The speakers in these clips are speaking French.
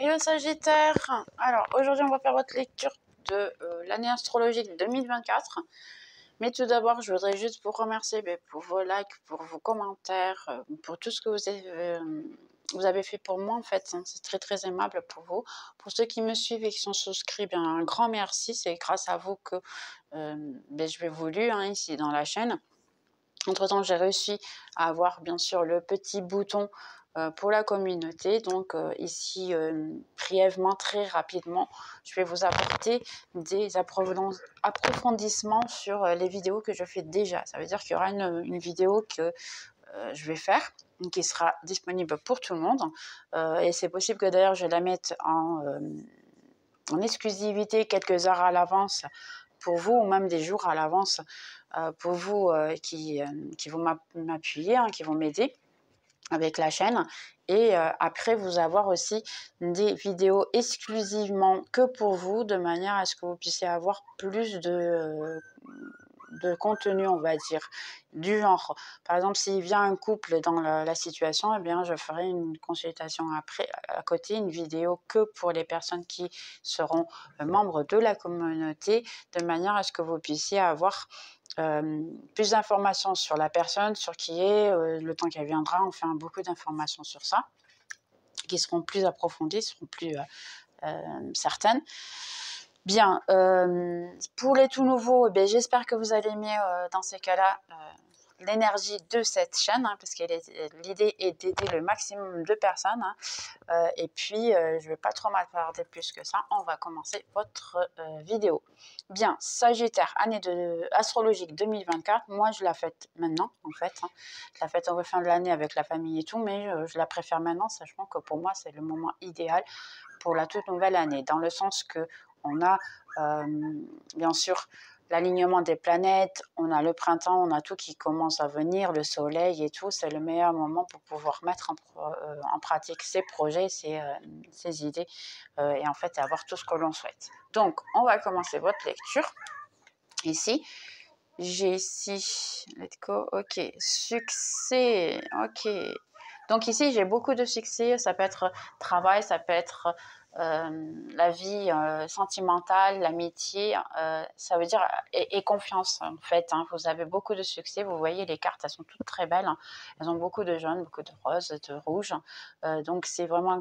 Hello Sagittaire. Alors aujourd'hui on va faire votre lecture de l'année astrologique 2024. Mais tout d'abord je voudrais juste vous remercier pour vos likes, pour vos commentaires, pour tout ce que vous avez fait pour moi en fait. C'est très très aimable pour vous. Pour ceux qui me suivent et qui sont souscrits, bien un grand merci. C'est grâce à vous que je vais évoluer ici dans la chaîne. Entre-temps, j'ai réussi à avoir bien sûr le petit bouton pour la communauté. Donc ici, brièvement, très rapidement, je vais vous apporter des approfondissements sur les vidéos que je fais déjà. Ça veut dire qu'il y aura une vidéo que je vais faire, qui sera disponible pour tout le monde. Et c'est possible que d'ailleurs je la mette en exclusivité quelques heures à l'avance pour vous, ou même des jours à l'avance pour vous qui vont m'appuyer, qui vont m'aider avec la chaîne. Et après, vous avoir aussi des vidéos exclusivement que pour vous, de manière à ce que vous puissiez avoir plus de contenu, on va dire, du genre. Par exemple, s'il vient un couple dans la situation, eh bien, je ferai une consultation après, à côté, une vidéo que pour les personnes qui seront membres de la communauté, de manière à ce que vous puissiez avoir plus d'informations sur la personne, sur qui est, le temps qu'elle viendra. On fait beaucoup d'informations sur ça, qui seront plus approfondies, seront plus certaines. Bien, pour les tout nouveaux, j'espère que vous allez aimer dans ces cas-là l'énergie de cette chaîne, parce que l'idée est d'aider le maximum de personnes. Et puis, je ne vais pas trop m'attarder plus que ça. On va commencer votre vidéo. Bien, Sagittaire, année astrologique 2024. Moi, je la fête maintenant, en fait. Je la fête en fin de l'année avec la famille et tout, mais je la préfère maintenant, sachant que pour moi, c'est le moment idéal pour la toute nouvelle année, dans le sens que on a bien sûr l'alignement des planètes, on a le printemps, on a tout qui commence à venir, le soleil et tout. C'est le meilleur moment pour pouvoir mettre en pratique ses projets, ses idées et en fait avoir tout ce que l'on souhaite. Donc, on va commencer votre lecture. Ici, j'ai ici, let's go, ok, succès, ok. Donc ici, j'ai beaucoup de succès, ça peut être travail, ça peut être la vie sentimentale, l'amitié, ça veut dire, et confiance en fait. Vous avez beaucoup de succès, vous voyez les cartes, elles sont toutes très belles, elles ont beaucoup de jaunes, beaucoup de roses, de rouges, donc c'est vraiment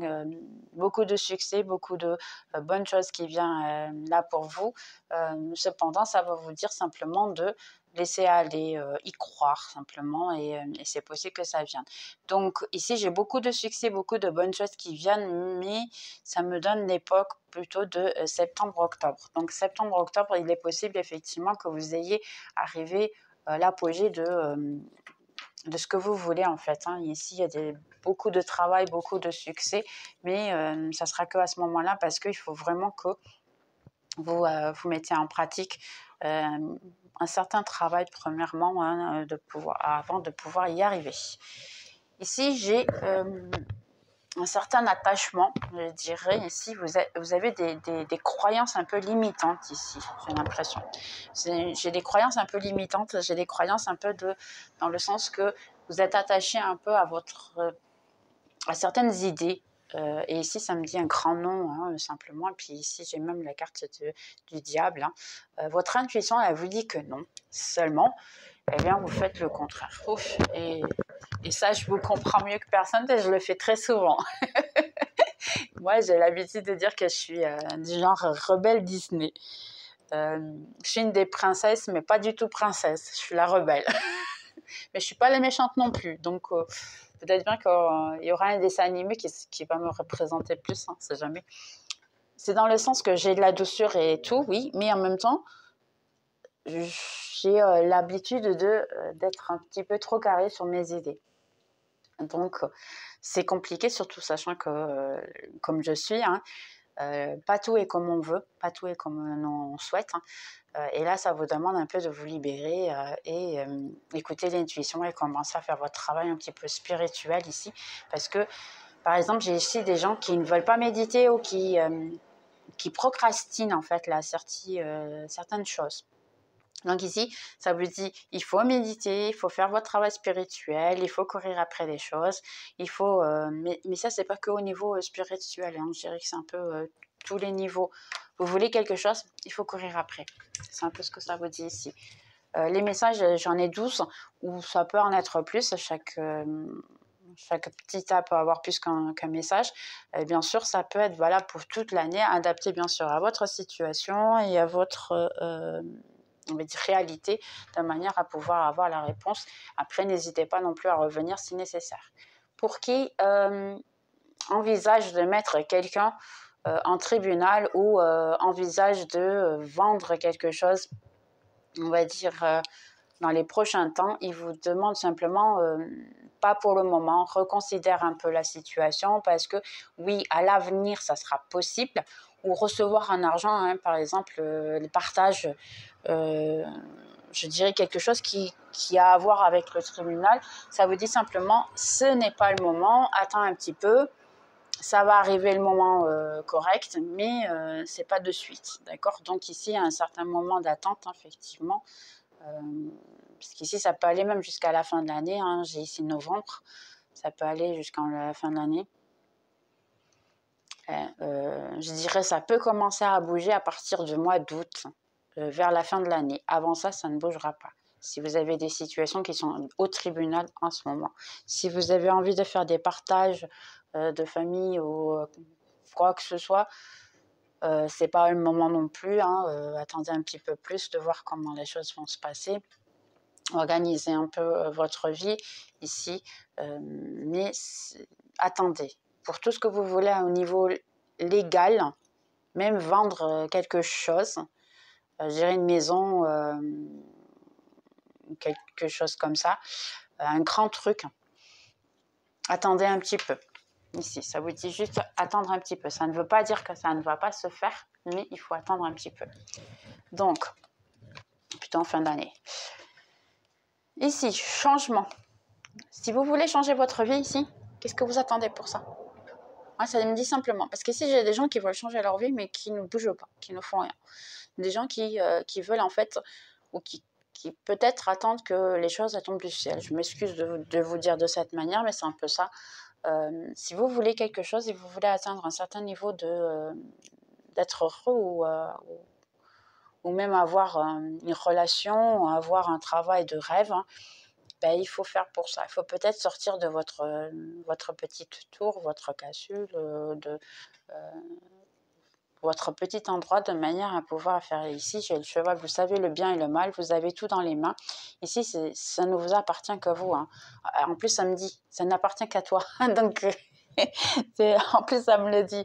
beaucoup de succès, beaucoup de bonnes choses qui viennent là pour vous. Cependant, ça va vous dire simplement de laisser aller, y croire simplement, et c'est possible que ça vienne. Donc ici, j'ai beaucoup de succès, beaucoup de bonnes choses qui viennent, mais ça me donne l'époque plutôt de septembre-octobre. Donc septembre-octobre, il est possible effectivement que vous ayez arrivé l'apogée de ce que vous voulez en fait. Ici, il y a beaucoup de travail, beaucoup de succès, mais ça sera que à ce moment-là, parce qu'il faut vraiment que vous mettez en pratique un certain travail premièrement, avant de pouvoir y arriver. Ici, j'ai un certain attachement, je dirais. Ici, vous avez des croyances un peu limitantes ici, j'ai l'impression. J'ai des croyances un peu limitantes, j'ai des croyances un peu dans le sens que vous êtes attaché un peu à certaines idées. Et ici, ça me dit un grand nom, simplement. Et puis ici, j'ai même la carte du diable. Votre intuition, elle vous dit que non. Seulement, eh bien, vous faites le contraire. Ouf. Et ça, je vous comprends mieux que personne, et je le fais très souvent. Moi, j'ai l'habitude de dire que je suis du genre rebelle Disney. Je suis une des princesses, mais pas du tout princesse. Je suis la rebelle. Mais je ne suis pas la méchante non plus. Donc, peut-être bien qu'il y aura un dessin animé qui va me représenter plus, on ne sait jamais. C'est dans le sens que j'ai de la douceur et tout, oui, mais en même temps, j'ai l'habitude d'être un petit peu trop carrée sur mes idées. Donc, c'est compliqué, surtout sachant que, comme je suis, pas tout est comme on veut, pas tout est comme on souhaite. Et là, ça vous demande un peu de vous libérer et écouter l'intuition et commencer à faire votre travail un petit peu spirituel ici. Parce que, par exemple, j'ai ici des gens qui ne veulent pas méditer ou qui procrastinent en fait certaines choses. Donc ici, ça vous dit, il faut méditer, il faut faire votre travail spirituel, il faut courir après les choses, il faut... mais ça, c'est pas que au niveau spirituel, hein, je dirais que c'est un peu tous les niveaux. Vous voulez quelque chose, il faut courir après. C'est un peu ce que ça vous dit ici. Les messages, j'en ai 12, ou ça peut en être plus, chaque petit tas peut avoir plus qu'un message. Bien sûr, ça peut être valable pour toute l'année, adapté bien sûr à votre situation et à votre on va dire, réalité, de manière à pouvoir avoir la réponse. Après, n'hésitez pas non plus à revenir si nécessaire. Pour qui envisage de mettre quelqu'un en tribunal ou envisage de vendre quelque chose, on va dire, dans les prochains temps, il vous demande simplement, pas pour le moment, reconsidère un peu la situation parce que oui, à l'avenir, ça sera possible, ou recevoir un argent, hein, par exemple, le partage, je dirais quelque chose qui a à voir avec le tribunal, ça vous dit simplement, ce n'est pas le moment, attends un petit peu, ça va arriver le moment correct, mais c'est pas de suite, d'accord? Donc ici, il y a un certain moment d'attente, effectivement, parce qu'ici, ça peut aller même jusqu'à la fin de l'année, hein. J'ai ici novembre, ça peut aller jusqu'à la fin de l'année. Je dirais ça peut commencer à bouger à partir du mois d'août, vers la fin de l'année. Avant ça, ça ne bougera pas. Si vous avez des situations qui sont au tribunal en ce moment, si vous avez envie de faire des partages de famille ou quoi que ce soit, c'est pas le moment non plus, hein. Attendez un petit peu plus de voir comment les choses vont se passer. Organisez un peu votre vie ici, mais attendez. Pour tout ce que vous voulez au niveau légal, même vendre quelque chose, je dirais une maison, quelque chose comme ça, un grand truc, attendez un petit peu. Ici, ça vous dit juste attendre un petit peu. Ça ne veut pas dire que ça ne va pas se faire, mais il faut attendre un petit peu. Donc, plutôt en fin d'année. Ici, changement. Si vous voulez changer votre vie ici, qu'est-ce que vous attendez pour ça? Moi, ça me dit simplement. Parce qu'ici, j'ai des gens qui veulent changer leur vie, mais qui ne bougent pas, qui ne font rien. Des gens qui veulent en fait, ou qui peut-être attendent que les choses tombent du ciel. Je m'excuse de vous dire de cette manière, mais c'est un peu ça. Si vous voulez quelque chose et vous voulez atteindre un certain niveau d'être heureux ou même avoir une relation, avoir un travail de rêve, hein, ben, il faut faire pour ça. Il faut peut-être sortir de votre petite tour, votre cassule, votre petit endroit de manière à pouvoir faire. Ici, j'ai le cheval, vous savez le bien et le mal, vous avez tout dans les mains. Ici, ça ne vous appartient que vous, hein. En plus, ça me dit, ça n'appartient qu'à toi. Donc, en plus, ça me le dit.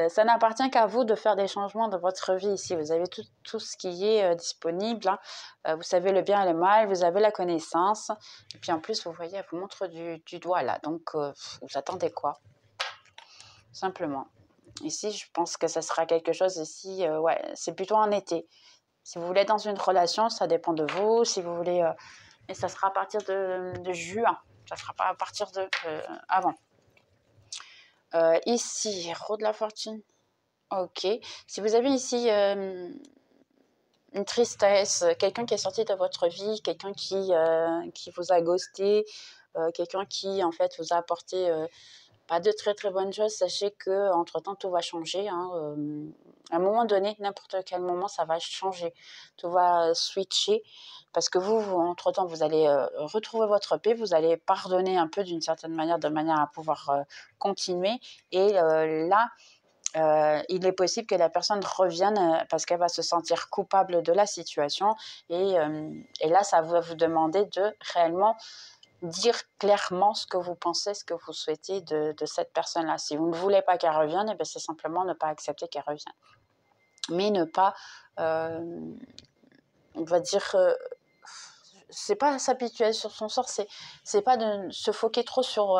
Ça n'appartient qu'à vous de faire des changements dans votre vie ici. Vous avez tout ce qui est disponible, hein. Vous savez le bien et le mal, vous avez la connaissance. Et puis en plus, vous voyez, elle vous montre du doigt là. Donc, vous attendez quoi? Simplement. Ici, je pense que ça sera quelque chose ici, ouais, c'est plutôt en été. Si vous voulez être dans une relation, ça dépend de vous. Si vous voulez, mais ça sera à partir de juin. Ça ne sera pas à partir de avant. Ici, héros de la fortune. Ok. Si vous avez ici une tristesse, quelqu'un qui est sorti de votre vie, quelqu'un qui vous a ghosté, quelqu'un qui en fait vous a apporté pas de très très bonnes choses, sachez que entre temps tout va changer, hein. À un moment donné, n'importe quel moment, ça va changer, tout va switcher, parce que vous entre temps, vous allez retrouver votre paix, vous allez pardonner un peu d'une certaine manière, de manière à pouvoir continuer, et là, il est possible que la personne revienne parce qu'elle va se sentir coupable de la situation, et là, ça va vous demander de réellement dire clairement ce que vous pensez, ce que vous souhaitez de cette personne-là. Si vous ne voulez pas qu'elle revienne, eh c'est simplement ne pas accepter qu'elle revienne. Mais ne pas, on va dire, c'est pas s'habituer sur son sort, c'est pas de se foquer trop sur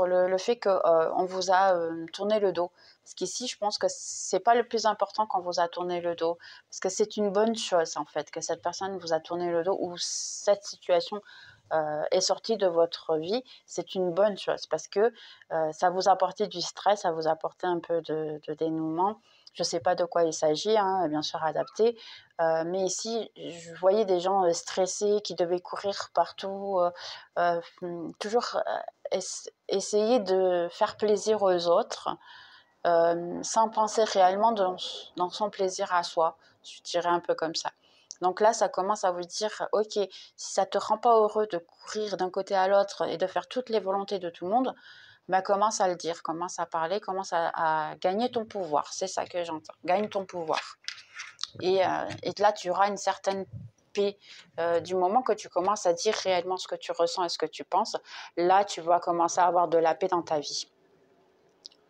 le fait qu'on vous a tourné le dos. Parce qu'ici, je pense que c'est pas le plus important qu'on vous a tourné le dos. Parce que c'est une bonne chose, en fait, que cette personne vous a tourné le dos, ou cette situation est sorti de votre vie, c'est une bonne chose parce que ça vous apportait du stress, ça vous apportait un peu de dénouement. Je ne sais pas de quoi il s'agit, hein, bien sûr adapté, mais ici, je voyais des gens stressés qui devaient courir partout, toujours essayer de faire plaisir aux autres, sans penser réellement dans son plaisir à soi, je dirais un peu comme ça. Donc là, ça commence à vous dire, ok, si ça ne te rend pas heureux de courir d'un côté à l'autre et de faire toutes les volontés de tout le monde, bah, commence à le dire, commence à parler, commence à gagner ton pouvoir. C'est ça que j'entends, gagne ton pouvoir. Et là, tu auras une certaine paix du moment que tu commences à dire réellement ce que tu ressens et ce que tu penses. Là, tu vas commencer à avoir de la paix dans ta vie.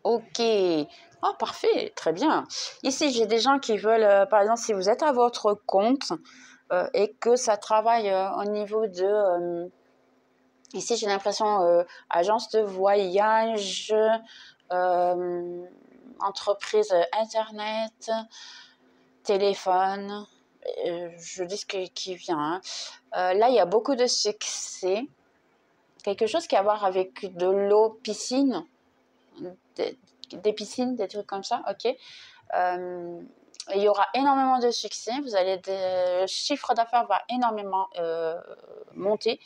Ok, oh parfait, très bien. Ici, j'ai des gens qui veulent, par exemple, si vous êtes à votre compte et que ça travaille au niveau de... ici, j'ai l'impression agence de voyage, entreprise internet, téléphone, je dis ce qui vient. Hein. Là, il y a beaucoup de succès. Quelque chose qui a à voir avec de l'eau, piscine, des piscines, des trucs comme ça, ok. Il y aura énormément de succès, le chiffre d'affaires va énormément monter.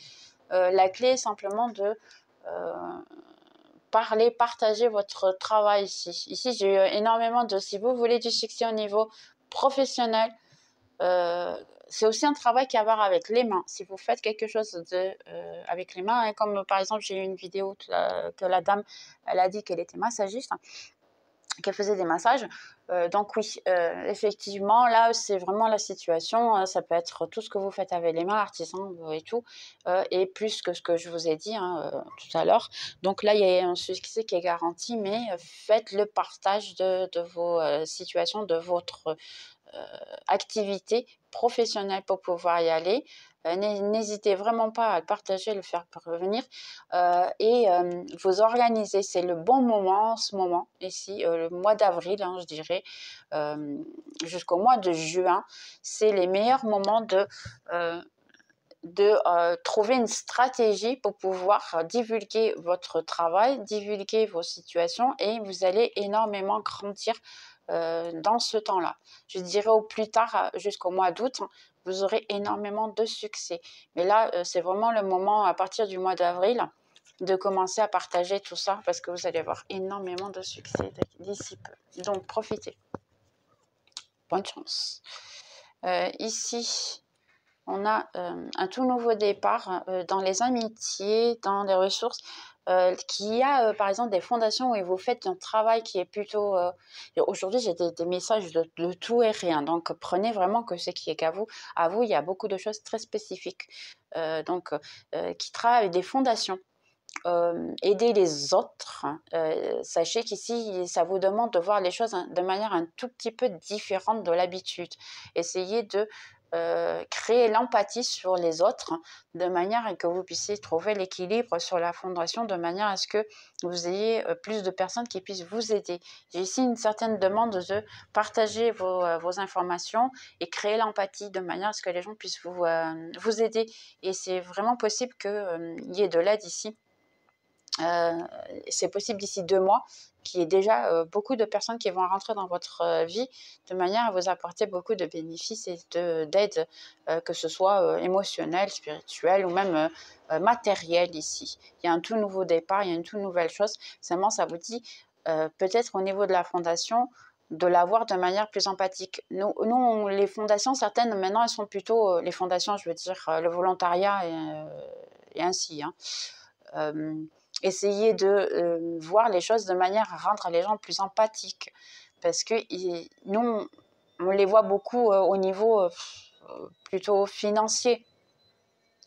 La clé est simplement de partager votre travail ici. Ici, j'ai eu énormément de, si vous voulez du succès au niveau professionnel, c'est aussi un travail qui a à voir avec les mains. Si vous faites quelque chose avec les mains, hein, comme par exemple, j'ai eu une vidéo que la dame, elle a dit qu'elle était massagiste, hein, qu'elle faisait des massages. Donc oui, effectivement, là, c'est vraiment la situation. Ça peut être tout ce que vous faites avec les mains, artisan et tout, et plus que ce que je vous ai dit hein, tout à l'heure. Donc là, il y a un succès qui est garanti, mais faites le partage de vos situations, de votre activité professionnelle pour pouvoir y aller. N'hésitez vraiment pas à le partager, le faire parvenir et vous organiser. C'est le bon moment en ce moment, ici, le mois d'avril, hein, je dirais, jusqu'au mois de juin. C'est les meilleurs moments de trouver une stratégie pour pouvoir divulguer votre travail, divulguer vos situations et vous allez énormément grandir dans ce temps-là. Je dirais au plus tard, jusqu'au mois d'août, vous aurez énormément de succès. Mais là, c'est vraiment le moment, à partir du mois d'avril, de commencer à partager tout ça parce que vous allez avoir énormément de succès d'ici peu. Donc, profitez. Bonne chance. Ici, on a un tout nouveau départ dans les amitiés, dans les ressources, qui a par exemple des fondations où vous faites un travail qui est plutôt... Aujourd'hui, j'ai des messages de tout et rien, donc prenez vraiment que ce qui est qu'à vous. À vous, il y a beaucoup de choses très spécifiques, qui travaillent avec des fondations. Aider les autres, sachez qu'ici, ça vous demande de voir les choses de manière un tout petit peu différente de l'habitude. Essayez de créer l'empathie sur les autres de manière à que vous puissiez trouver l'équilibre sur la fondation de manière à ce que vous ayez plus de personnes qui puissent vous aider. J'ai ici une certaine demande de partager vos informations et créer l'empathie de manière à ce que les gens puissent vous aider. Et c'est vraiment possible qu'il y ait de l'aide ici. C'est possible d'ici 2 mois qu'il y ait déjà beaucoup de personnes qui vont rentrer dans votre vie de manière à vous apporter beaucoup de bénéfices et d'aide, que ce soit émotionnel, spirituel ou même matériel ici. Il y a un tout nouveau départ, il y a une toute nouvelle chose. Seulement, ça vous dit peut-être au niveau de la fondation de l'avoir de manière plus empathique. Nous les fondations, certaines maintenant, elles sont plutôt, les fondations, je veux dire, le volontariat et ainsi. Hein. Essayer de voir les choses de manière à rendre les gens plus empathiques. Parce que nous, on les voit beaucoup au niveau plutôt financier.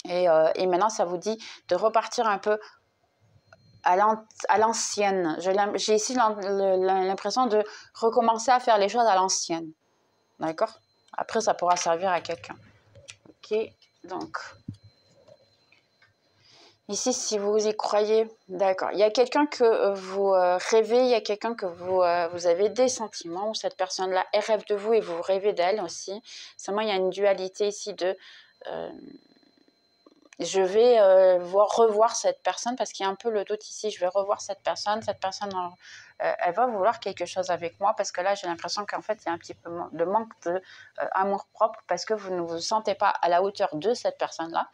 Et maintenant, ça vous dit de repartir un peu à l'ancienne. J'ai ici l'impression de recommencer à faire les choses à l'ancienne. D'accord? Après, ça pourra servir à quelqu'un. Ok, donc... Ici, si vous y croyez, d'accord. Il y a quelqu'un que vous rêvez, il y a quelqu'un que vous avez des sentiments, où cette personne-là, elle rêve de vous et vous rêvez d'elle aussi. Seulement, il y a une dualité ici de... je vais revoir cette personne parce qu'il y a un peu le doute ici. Je vais revoir cette personne elle va vouloir quelque chose avec moi parce que là, j'ai l'impression qu'en fait, il y a un petit peu de manque d'amour-propre parce que vous ne vous sentez pas à la hauteur de cette personne-là.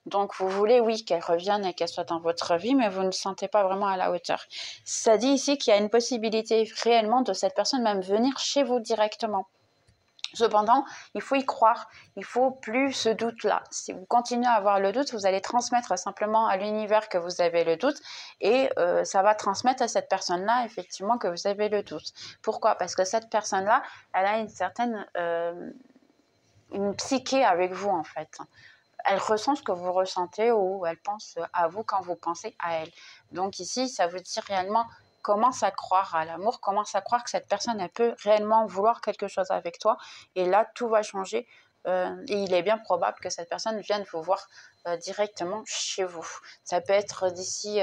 Donc, vous voulez, oui, qu'elle revienne et qu'elle soit dans votre vie, mais vous ne vous sentez pas vraiment à la hauteur. Ça dit ici qu'il y a une possibilité réellement de cette personne même venir chez vous directement. Cependant, il faut y croire, il faut plus ce doute-là. Si vous continuez à avoir le doute, vous allez transmettre simplement à l'univers que vous avez le doute et ça va transmettre à cette personne-là effectivement que vous avez le doute. Pourquoi? Parce que cette personne-là, elle a une certaine une psyché avec vous en fait. Elle ressent ce que vous ressentez ou elle pense à vous quand vous pensez à elle. Donc ici, ça veut dire réellement commence à croire à l'amour, commence à croire que cette personne, elle peut réellement vouloir quelque chose avec toi. Et là, tout va changer. Et il est bien probable que cette personne vienne vous voir directement chez vous. Ça peut être d'ici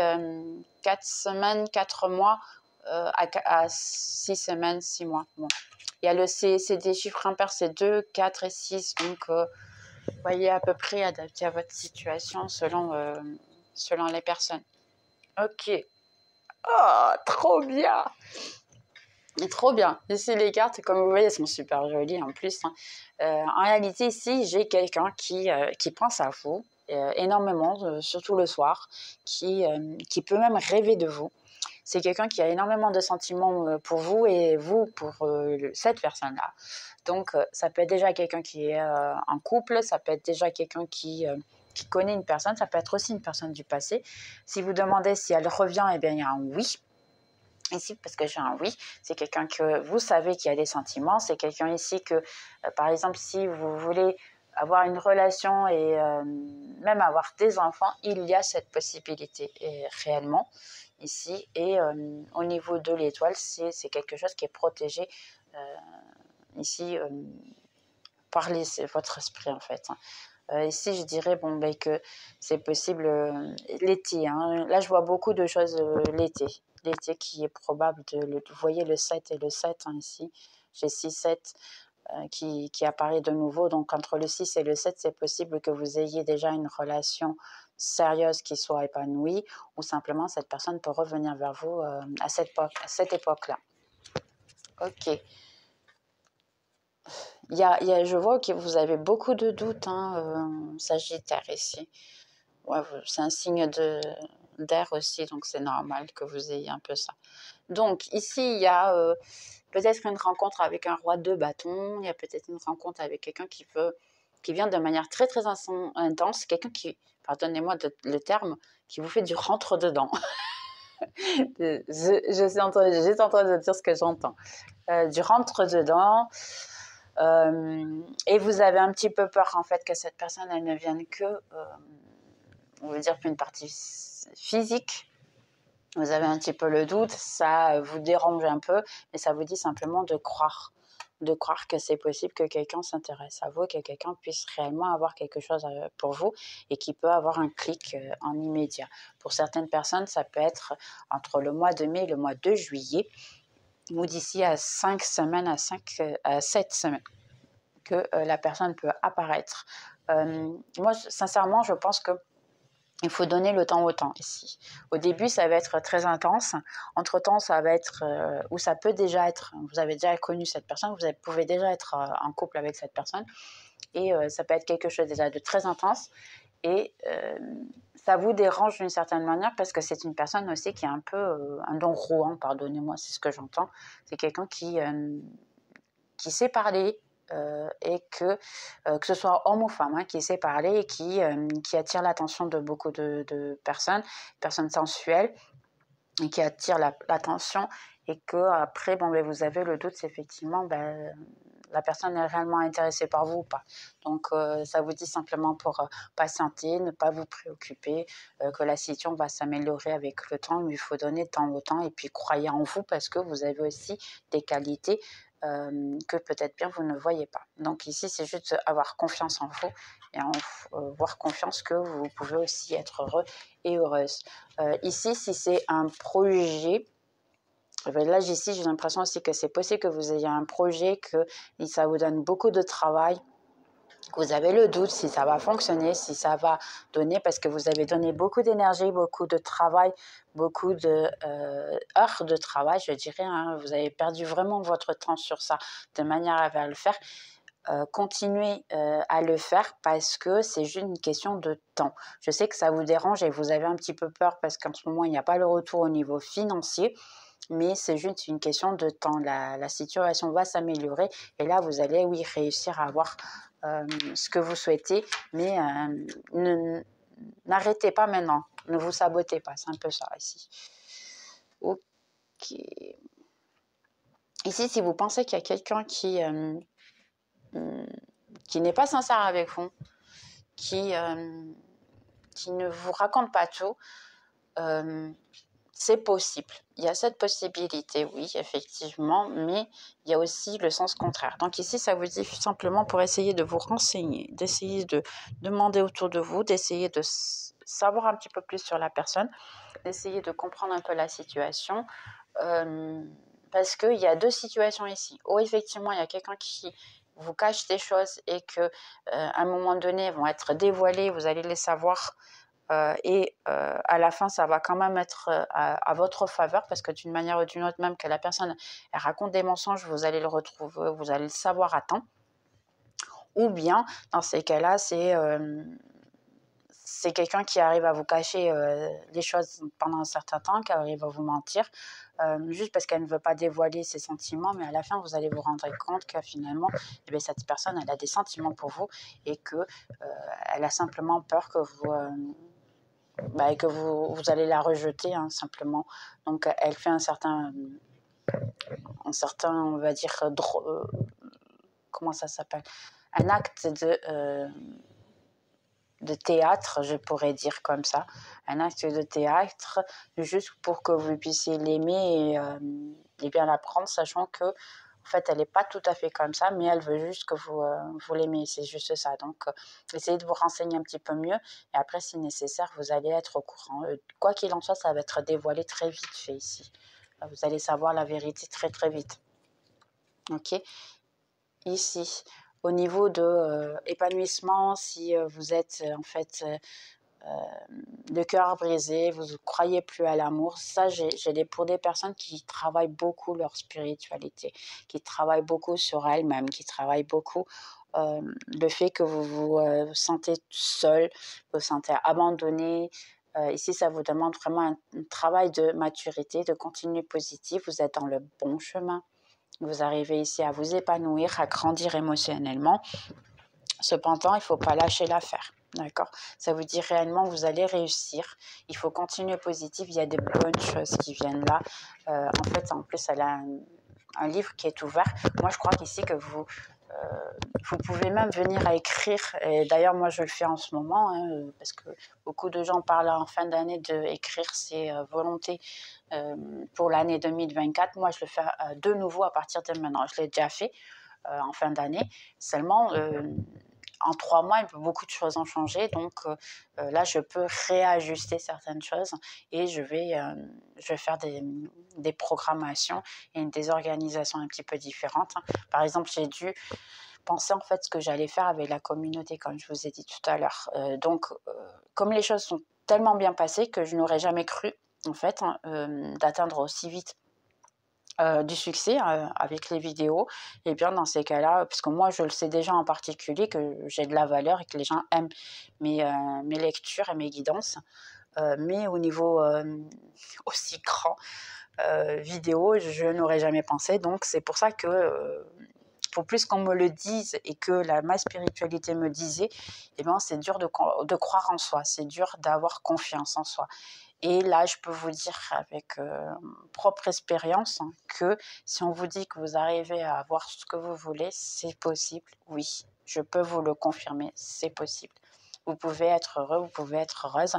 4 semaines, 4 mois, à 6 semaines, 6 mois. Bon. Il y a c'est des chiffres impairs, c'est 2, 4 et 6. Donc, voyez à peu près adapté à votre situation selon les personnes. Ok. Oh, trop bien! Trop bien. Ici, les cartes, comme vous voyez, elles sont super jolies en plus. Hein. En réalité, ici, j'ai quelqu'un qui pense à vous énormément, surtout le soir, qui peut même rêver de vous. C'est quelqu'un qui a énormément de sentiments pour vous et vous pour cette personne-là. Donc, ça peut être déjà quelqu'un qui est en couple, ça peut être déjà quelqu'un qui connaît une personne, ça peut être aussi une personne du passé. Si vous demandez si elle revient, eh bien, il y a un oui. Ici, parce que j'ai un oui, c'est quelqu'un que vous savez qui a des sentiments, c'est quelqu'un ici que, par exemple, si vous voulez avoir une relation et même avoir des enfants, il y a cette possibilité réellement ici. Et au niveau de l'étoile, c'est quelque chose qui est protégé ici par votre esprit en fait. Ici, je dirais que c'est possible l'été. Hein. Là, je vois beaucoup de choses l'été. L'été qui est probable vous voyez le 7 et le 7 hein, ici. J'ai 6-7 qui apparaît de nouveau. Donc, entre le 6 et le 7, c'est possible que vous ayez déjà une relation sérieuse qui soit épanouie ou simplement cette personne peut revenir vers vous à cette époque-là. Ok. Je vois que vous avez beaucoup de doutes, hein, Sagittaire ici. Ouais, c'est un signe d'air aussi, donc c'est normal que vous ayez un peu ça. Donc ici, il y a peut-être une rencontre avec un roi de bâton, il y a peut-être une rencontre avec quelqu'un qui vient de manière très très intense, quelqu'un qui, pardonnez-moi le terme, qui vous fait du rentre-dedans. J'étais en train de dire ce que j'entends. Du rentre-dedans. Et vous avez un petit peu peur en fait que cette personne elle ne vienne que on veut dire qu'une partie physique. Vous avez un petit peu le doute, ça vous dérange un peu, mais ça vous dit simplement de croire que c'est possible que quelqu'un s'intéresse à vous, que quelqu'un puisse réellement avoir quelque chose pour vous et qui peut avoir un clic en immédiat. Pour certaines personnes, ça peut être entre le mois de mai et le mois de juillet, ou d'ici à 5 semaines, à 7 semaines, que la personne peut apparaître. Moi, sincèrement, je pense que il faut donner le temps au temps ici. Au début, ça va être très intense. Entre-temps, ça va être, ou ça peut déjà être, vous avez déjà connu cette personne, vous pouvez déjà être en couple avec cette personne. Et ça peut être quelque chose déjà de très intense. Et ça vous dérange d'une certaine manière parce que c'est une personne aussi qui est un peu un don rouant, pardonnez-moi, c'est ce que j'entends. C'est quelqu'un qui sait parler, et que ce soit homme ou femme, hein, qui sait parler et qui attire l'attention de beaucoup de personnes sensuelles, et qui attire l'attention, et qu'après, vous avez le doute, effectivement, la personne est réellement intéressée par vous ou pas. Donc, ça vous dit simplement pour patienter, ne pas vous préoccuper, que la situation va s'améliorer avec le temps, mais il faut donner temps au temps, et puis croyez en vous, parce que vous avez aussi des qualités que peut-être bien vous ne voyez pas. Donc ici, c'est juste avoir confiance en vous et avoir confiance que vous pouvez aussi être heureux et heureuse. Ici, si c'est un projet, là, ici, j'ai l'impression aussi que c'est possible que vous ayez un projet, que ça vous donne beaucoup de travail, Vous avez le doute si ça va fonctionner, si ça va donner, parce que vous avez donné beaucoup d'énergie, beaucoup de travail, beaucoup de heures de travail, je dirais. Hein. Vous avez perdu vraiment votre temps sur ça, de manière à le faire. Continuez à le faire parce que c'est juste une question de temps. Je sais que ça vous dérange et vous avez un petit peu peur parce qu'en ce moment, il n'y a pas le retour au niveau financier. Mais c'est juste une question de temps. La situation va s'améliorer et là, vous allez, oui, réussir à avoir ce que vous souhaitez, mais n'arrêtez pas maintenant, ne vous sabotez pas, c'est un peu ça ici. Ok. Ici, si vous pensez qu'il y a quelqu'un qui n'est pas sincère avec vous, qui ne vous raconte pas tout, c'est possible. Il y a cette possibilité, oui, effectivement, mais il y a aussi le sens contraire. Donc ici, ça vous dit simplement pour essayer de vous renseigner, d'essayer de demander autour de vous, d'essayer de savoir un petit peu plus sur la personne, d'essayer de comprendre un peu la situation, parce qu'il y a deux situations ici. Ou effectivement, il y a quelqu'un qui vous cache des choses et que à un moment donné, vont être dévoilées, vous allez les savoir. Et à la fin, ça va quand même être à votre faveur parce que d'une manière ou d'une autre, même que la personne elle raconte des mensonges, vous allez le retrouver, vous allez le savoir à temps. Ou bien, dans ces cas-là, c'est quelqu'un qui arrive à vous cacher les choses pendant un certain temps, qui arrive à vous mentir, juste parce qu'elle ne veut pas dévoiler ses sentiments, mais à la fin, vous allez vous rendre compte que finalement, eh bien, cette personne, elle a des sentiments pour vous et qu'elle a simplement peur que vous... que vous allez la rejeter, hein, simplement. Donc, elle fait un certain on va dire, comment ça s'appelle? Un acte de théâtre, je pourrais dire comme ça. Un acte de théâtre, juste pour que vous puissiez l'aimer et bien la prendre, sachant que en fait, elle n'est pas tout à fait comme ça, mais elle veut juste que vous l'aimez, c'est juste ça. Donc, essayez de vous renseigner un petit peu mieux. Et après, si nécessaire, vous allez être au courant. Quoi qu'il en soit, ça va être dévoilé très vite fait ici. Vous allez savoir la vérité très, très vite. Ok. Ici, au niveau de épanouissement, si vous êtes en fait le cœur brisé, vous ne croyez plus à l'amour, ça pour des personnes qui travaillent beaucoup leur spiritualité, qui travaillent beaucoup sur elles-mêmes, qui travaillent beaucoup le fait que vous vous sentez seul, vous vous sentez abandonné. Ici, ça vous demande vraiment un travail de maturité, de continuer positif, vous êtes dans le bon chemin. Vous arrivez ici à vous épanouir, à grandir émotionnellement. Cependant, il ne faut pas lâcher l'affaire. D'accord? Ça vous dit réellement vous allez réussir. Il faut continuer positif. Il y a des bonnes choses qui viennent là. En fait, en plus, elle a un livre qui est ouvert. Moi, je crois qu'ici que vous pouvez même venir à écrire. Et d'ailleurs, moi, je le fais en ce moment parce que beaucoup de gens parlent en fin d'année d'écrire ses volontés pour l'année 2024. Moi, je le fais de nouveau à partir de maintenant. Je l'ai déjà fait en fin d'année. Seulement, en 3 mois, beaucoup de choses ont changé. Donc là, je peux réajuster certaines choses et je vais faire des programmations et des organisations un petit peu différentes. Par exemple, j'ai dû penser en fait ce que j'allais faire avec la communauté, comme je vous ai dit tout à l'heure. Donc, comme les choses sont tellement bien passées que je n'aurais jamais cru en fait d'atteindre aussi vite du succès avec les vidéos, et bien dans ces cas-là, parce que moi je le sais déjà en particulier que j'ai de la valeur et que les gens aiment mes lectures et mes guidances, mais au niveau aussi grand vidéo, je n'aurais jamais pensé. Donc c'est pour ça que pour plus qu'on me le dise et que ma spiritualité me disait, eh bien c'est dur de croire en soi, c'est dur d'avoir confiance en soi. Et là, je peux vous dire avec propre expérience que si on vous dit que vous arrivez à avoir ce que vous voulez, c'est possible. Oui, je peux vous le confirmer, c'est possible. Vous pouvez être heureux, vous pouvez être heureuse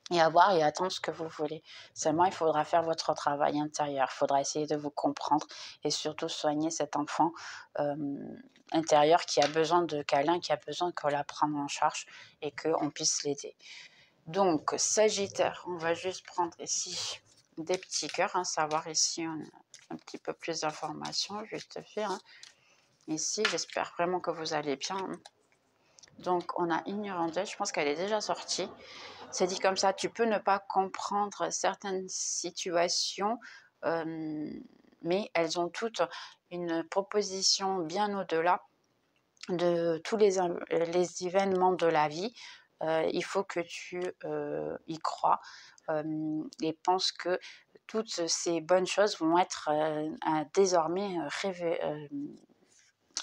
et avoir et attendre ce que vous voulez. Seulement, il faudra faire votre travail intérieur. Il faudra essayer de vous comprendre et surtout soigner cet enfant intérieur qui a besoin de câlin, qui a besoin qu'on la prenne en charge et qu'on puisse l'aider. Donc, Sagittaire, on va juste prendre ici des petits cœurs, savoir ici on a un petit peu plus d'informations, juste fait. Ici, j'espère vraiment que vous allez bien. Donc, on a ignorante, je pense qu'elle est déjà sortie. C'est dit comme ça, tu peux ne pas comprendre certaines situations, mais elles ont toutes une proposition bien au-delà de tous les événements de la vie. Il faut que tu y crois et pense que toutes ces bonnes choses vont être désormais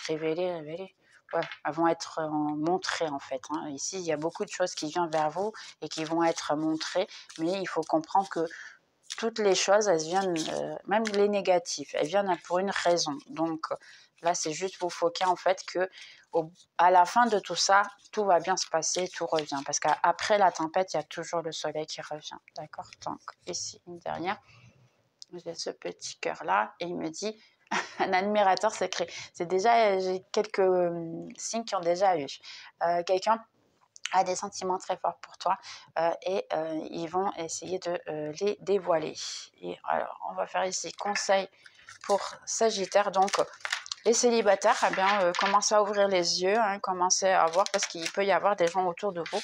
révélées. Ouais, elles vont être montrées en fait. Hein. Ici, il y a beaucoup de choses qui viennent vers vous et qui vont être montrées, mais il faut comprendre que toutes les choses, elles viennent, même les négatives, elles viennent pour une raison. Donc là, c'est juste vous foquer en fait que à la fin de tout ça, tout va bien se passer, tout revient. Parce qu'après la tempête, il y a toujours le soleil qui revient. D'accord? Donc ici, une dernière. J'ai ce petit cœur-là et il me dit un admirateur secret. C'est déjà, j'ai quelques signes qui ont déjà eu. Quelqu'un a des sentiments très forts pour toi et ils vont essayer de les dévoiler. Et alors, on va faire ici conseil pour Sagittaire. Donc, les célibataires, eh bien, commencez à ouvrir les yeux, hein, commencez à voir parce qu'il peut y avoir des gens autour de vous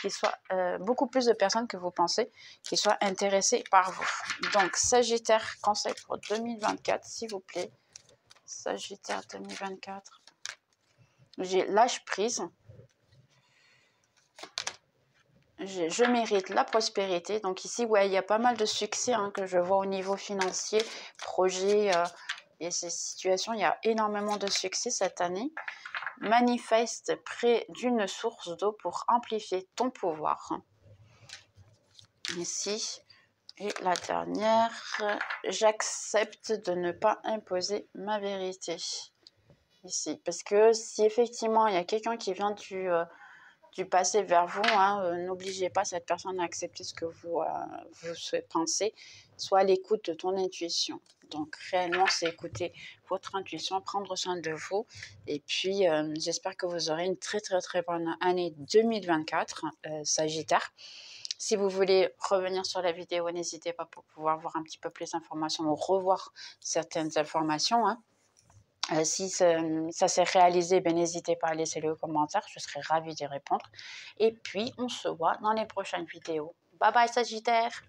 qui soient beaucoup plus de personnes que vous pensez qui soient intéressées par vous. Donc, Sagittaire, conseil pour 2024, s'il vous plaît. Sagittaire 2024. J'ai lâche prise. Je mérite la prospérité. Donc ici, ouais, il y a pas mal de succès hein, que je vois au niveau financier, projet et ces situations. Il y a énormément de succès cette année. Manifeste près d'une source d'eau pour amplifier ton pouvoir. Ici. Et la dernière, j'accepte de ne pas imposer ma vérité. Ici. Parce que si effectivement, il y a quelqu'un qui vient du passé vers vous, hein, n'obligez pas cette personne à accepter ce que vous pensez, soit à l'écoute de ton intuition. Donc réellement, c'est écouter votre intuition, prendre soin de vous. Et puis, j'espère que vous aurez une très très très bonne année 2024, Sagittaire. Si vous voulez revenir sur la vidéo, n'hésitez pas pour pouvoir voir un petit peu plus d'informations ou revoir certaines informations. Hein. Si ça s'est réalisé, ben, n'hésitez pas à laisser le commentaire, je serai ravie d'y répondre. Et puis, on se voit dans les prochaines vidéos. Bye bye Sagittaire!